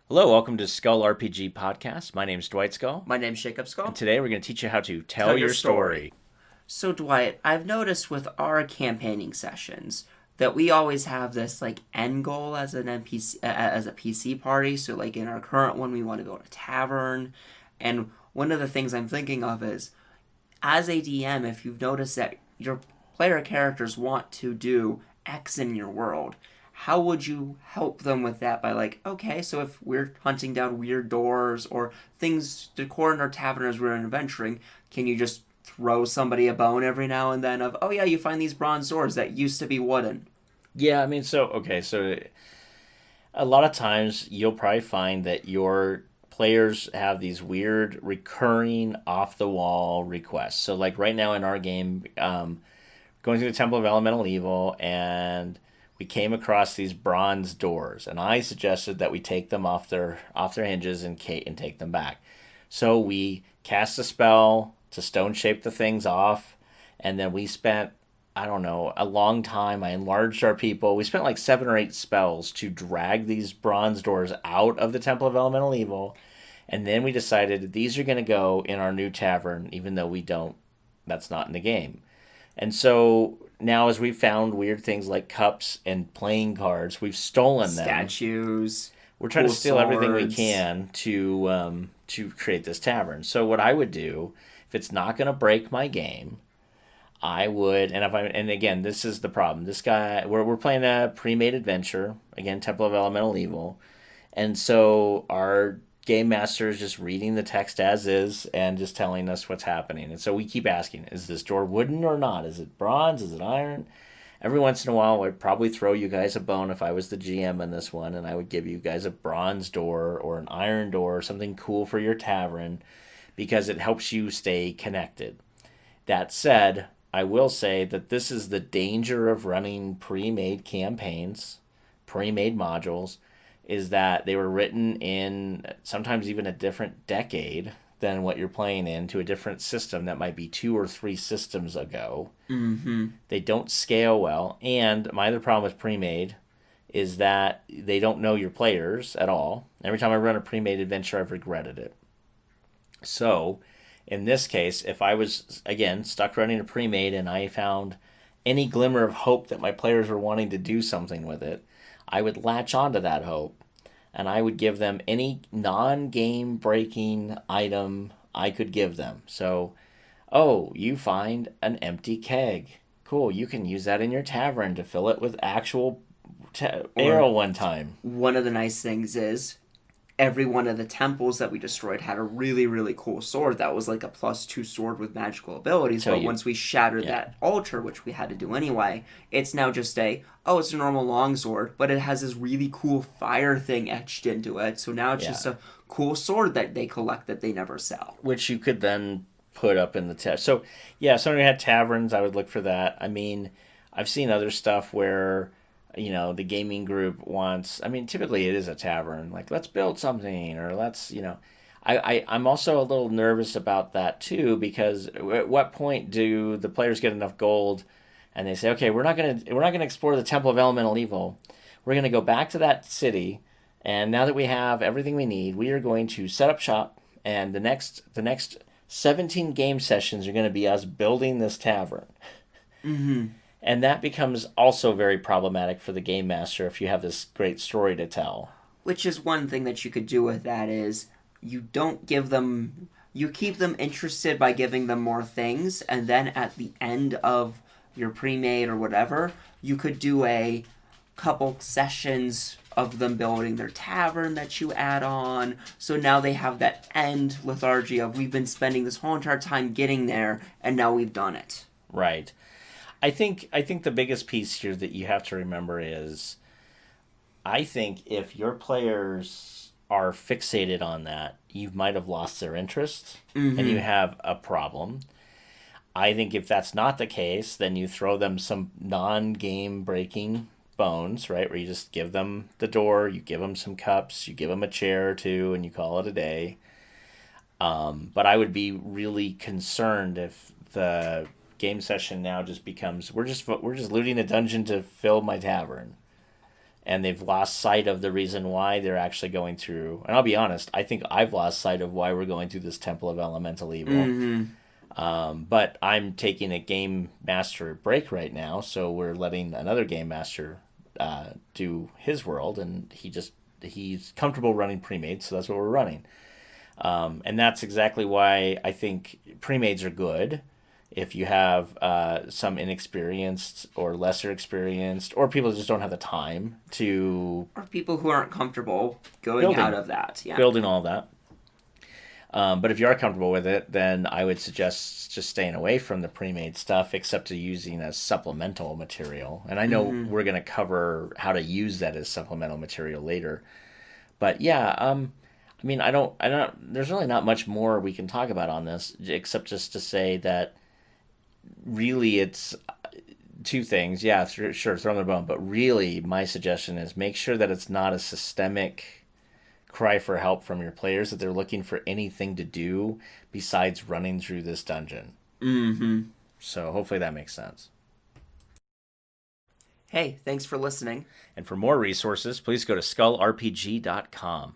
Hello, welcome to Skull RPG Podcast. My name's Dwight Skull. My name's Jacob Skull. And today we're going to teach you how to tell Tell your your story. story. So, Dwight, I've noticed with our campaigning sessions that we always have this end goal as an NPC, as a PC party. So, in our current one, we want to go to Tavern, and one of the things I'm thinking of is, as a DM, if you've noticed that your player characters want to do X in your world, how would you help them with that by okay, so if we're hunting down weird doors or things decor in our tavern as we're adventuring, can you just throw somebody a bone every now and then of, oh yeah, you find these bronze swords that used to be wooden? Yeah, so a lot of times you'll probably find that your players have these weird recurring off the wall requests. So like right now in our game, going through the Temple of Elemental Evil, and we came across these bronze doors, and I suggested that we take them off their hinges and take them back. So we cast a spell to stone shape the things off, and then we spent, I don't know, a long time. I enlarged our people. We spent like 7 or 8 spells to drag these bronze doors out of the Temple of Elemental Evil, and then we decided these are going to go in our new tavern, even though that's not in the game. And so now, as we've found weird things like cups and playing cards, we've stolen them. Statues. We're trying to steal everything we swords. can to create this tavern. So what I would do, if it's not going to break my game, I would, and again, this is the problem. This guy, we're playing a pre-made adventure, again, Temple of Elemental Evil, and so our game master is just reading the text as is and just telling us what's happening. And so we keep asking, is this door wooden or not? Is it bronze? Is it iron? Every once in a while, I'd probably throw you guys a bone if I was the GM in this one, and I would give you guys a bronze door or an iron door or something cool for your tavern because it helps you stay connected. That said, I will say that this is the danger of running pre-made campaigns, pre-made modules, is that they were written in sometimes even a different decade than what you're playing in, to a different system that might be 2 or 3 systems ago. Mm-hmm. They don't scale well, and my other problem with pre-made is that they don't know your players at all. Every time I run a pre-made adventure, I've regretted it. So, in this case, if I was, again, stuck running a pre-made and I found any glimmer of hope that my players were wanting to do something with it, I would latch onto that hope, and I would give them any non-game breaking item I could give them. So, oh, you find an empty keg. Cool, you can use that in your tavern to fill it with actual ale one time. One of the nice things is every one of the temples that we destroyed had a really, really cool sword that was like a +2 sword with magical abilities. But once we shattered that altar, which we had to do anyway, it's now just it's a normal longsword, but it has this really cool fire thing etched into it. So now it's just a cool sword that they collect that they never sell. Which you could then put up in the tavern. So, yeah, if somebody had taverns, I would look for that. I mean, I've seen other stuff where the gaming group wants, typically it is a tavern, like, let's build something, or let's, I'm also a little nervous about that too, because at what point do the players get enough gold and they say, okay, we're not gonna explore the Temple of Elemental Evil. We're gonna go back to that city, and now that we have everything we need, we are going to set up shop, and the next 17 game sessions are going to be us building this tavern. Mm-hmm. And that becomes also very problematic for the game master if you have this great story to tell. Which is one thing that you could do with that is you keep them interested by giving them more things, and then at the end of your pre-made or whatever, you could do a couple sessions of them building their tavern that you add on. So now they have that end lethargy of, we've been spending this whole entire time getting there, and now we've done it. Right. I think the biggest piece here that you have to remember is, I think if your players are fixated on that, you might have lost their interest, and you have a problem. I think if that's not the case, then you throw them some non-game breaking bones, right? Where you just give them the door, you give them some cups, you give them a chair or two, and you call it a day. But I would be really concerned if the game session now just becomes, we're just looting a dungeon to fill my tavern. and they've lost sight of the reason why they're actually going through. And I'll be honest, I think I've lost sight of why we're going through this Temple of Elemental Evil. Mm-hmm. But I'm taking a game master break right now, so we're letting another game master do his world, and he's comfortable running pre-made, so that's what we're running. And that's exactly why I think pre-mades are good. If you have some inexperienced or lesser experienced, or people that just don't have the time to Or people who aren't comfortable going out of that. Yeah. building all that. But if you are comfortable with it, then I would suggest just staying away from the pre-made stuff, except to using as supplemental material. And I know we're going to cover how to use that as supplemental material later. But yeah, I mean, I don't. There's really not much more we can talk about on this, except just to say that really it's two things. Yeah, sure, throw them a bone. But really, my suggestion is make sure that it's not a systemic cry for help from your players, that they're looking for anything to do besides running through this dungeon. Mm-hmm. So hopefully that makes sense. Hey, thanks for listening. And for more resources, please go to skullrpg.com.